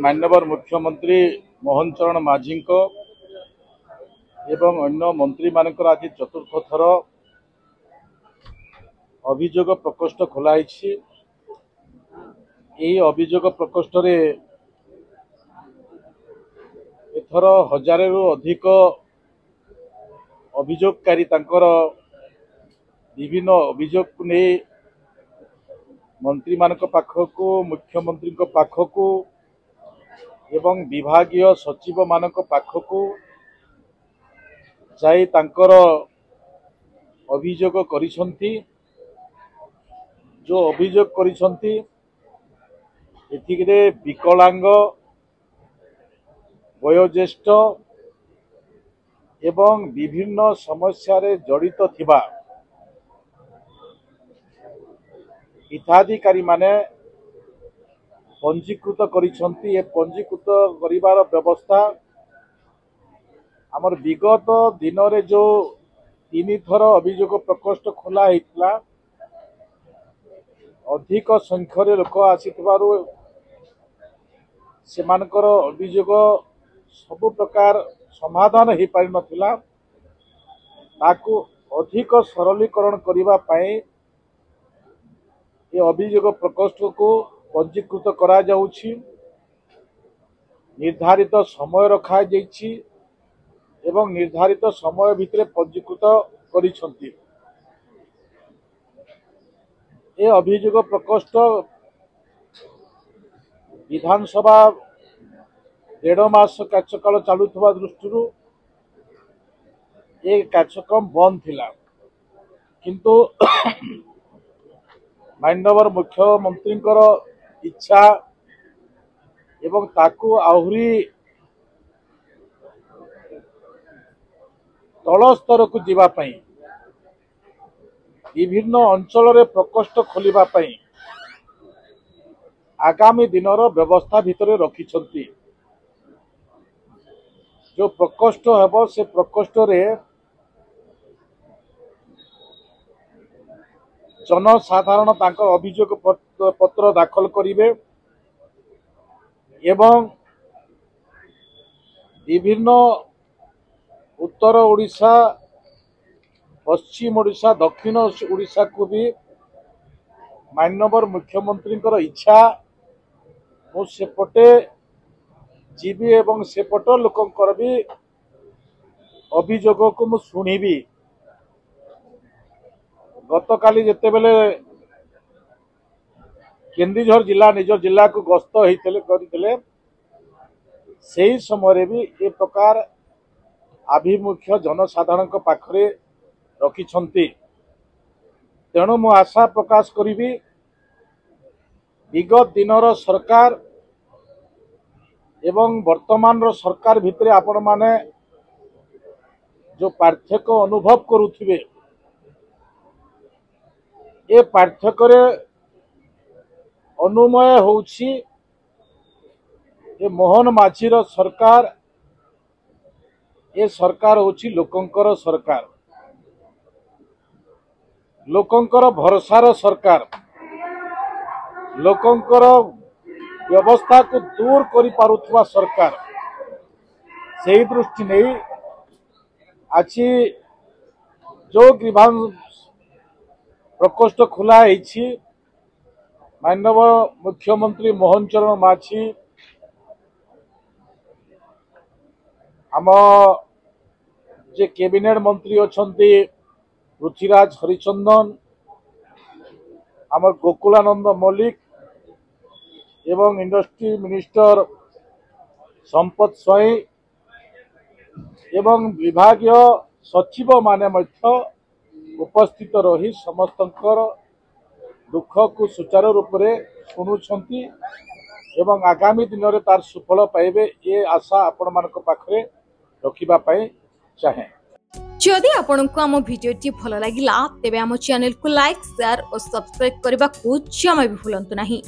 माननीय मुख्यमंत्री मोहन चरण माझी एवं अन्य मंत्री मानकर आज चतुर्थ थर अभियोग प्रकोष्ठ खोलाई। अभियोग प्रकोष्ठ रे एथर 1000 रु अधिक अभियोगकारी तांकर विभिन्न अभियोग को नहीं मंत्री मानक पाखकु मुख्यमंत्री पाखकु एवं विभागीय सचिव मानक पाखकु जाई तांकर अभियोग करिसंती। जो अभियोग करिसंती एथिरे विकलांग वयोज्येष्ठ एवं विभिन्न समस्या रे जड़ित थिबा हिताधिकारी माने पंजीकृत करिसंती। ए पंजीकृत करिवार व्यवस्था आमर विगत दिन रे जो 3 थर अभियोग प्रकोष्ठ खोला हेतला अधिक संख्यार लोक आसीथिबारु सेमानकर अभियोग सबु प्रकार समाधान हो पारि नथिला। ताकू अधिक सरलीकरण करिबा पई ये अभियोग प्रकोष्ठ को पंजीकृत करा जाउछि। निर्धारित समय रखा जाइछि एवं निर्धारित समय भितरे पंजीकृत करिसंती। ये अभियोग प्रकोष्ठ विधानसभा 1.5 मास कार्यकाल चालुवा दृष्टि ये कार्यक्रम बंद थिला, किंतु माननीय मुख्यमंत्री इच्छा एवं ताकू आहुरी तल स्तर को जीवा पई विभिन्न अंचल रे प्रकोष्ठ खोलिबा पई आगामी दिनर व्यवस्था भितरे रखिछंती। जो प्रकोष्ठ हेबो से प्रकोष्ठ रे जनसाधारण तांकर अभियोग पत्र दाखल करिवे एवं विभिन्न उत्तर ओडिशा, पश्चिम ओडिशा, दक्षिण ओडिशा को भी माननीय मुख्यमंत्री इच्छा मु सेपटे जीवी एवं सेपट लोकंकर भी अभियोग को मु सुनिबी। गतकाली जेते बेले केन्दुझर जिला निज जिला को गस्त होते से समय भी ए प्रकार आभिमुख्य जनसाधारण पाखरे रखिछंती। तेणु मु आशा प्रकाश करी विगत दिनर सरकार एवं वर्तमान सरकार भितरे आपण माने जो पार्थक्य अनुभव करुथिबे ए पार्थक्य अनुमय होउछि ए मोहन माझीर सरकार। ए सरकार होउछि लोकंकर सरकार, लोकंकर भरोसार सरकार, लोकंकर व्यवस्था को दूर करि पारुथवा सरकार। सही दृष्टि नहीं आछि जो ग्रीवांश प्रकोष्ठ खुला है माननीय मुख्यमंत्री मोहन चरण माझी आम जे कैबिनेट मंत्री अछंती रुचिराज हरिचंदन, आमर गोकुलानंद मल्लिक एवं इंडस्ट्री मिनिस्टर संपत स्वाई एवं विभागीय सचिव माने मध्य उपस्थित रही समस्तंकर दुख को सुचारू रूप से शुणुछंती एवं आगामी दिन में तार सुफल पाइबे ये आशा आपण मानक पाखरे रखिबा पाई चाहे। जदि आपंक आम भिडी भल लगा तेब आम चैनल को लाइक, शेयर और सब्सक्राइब करने को जमा भी भूलु नहीं।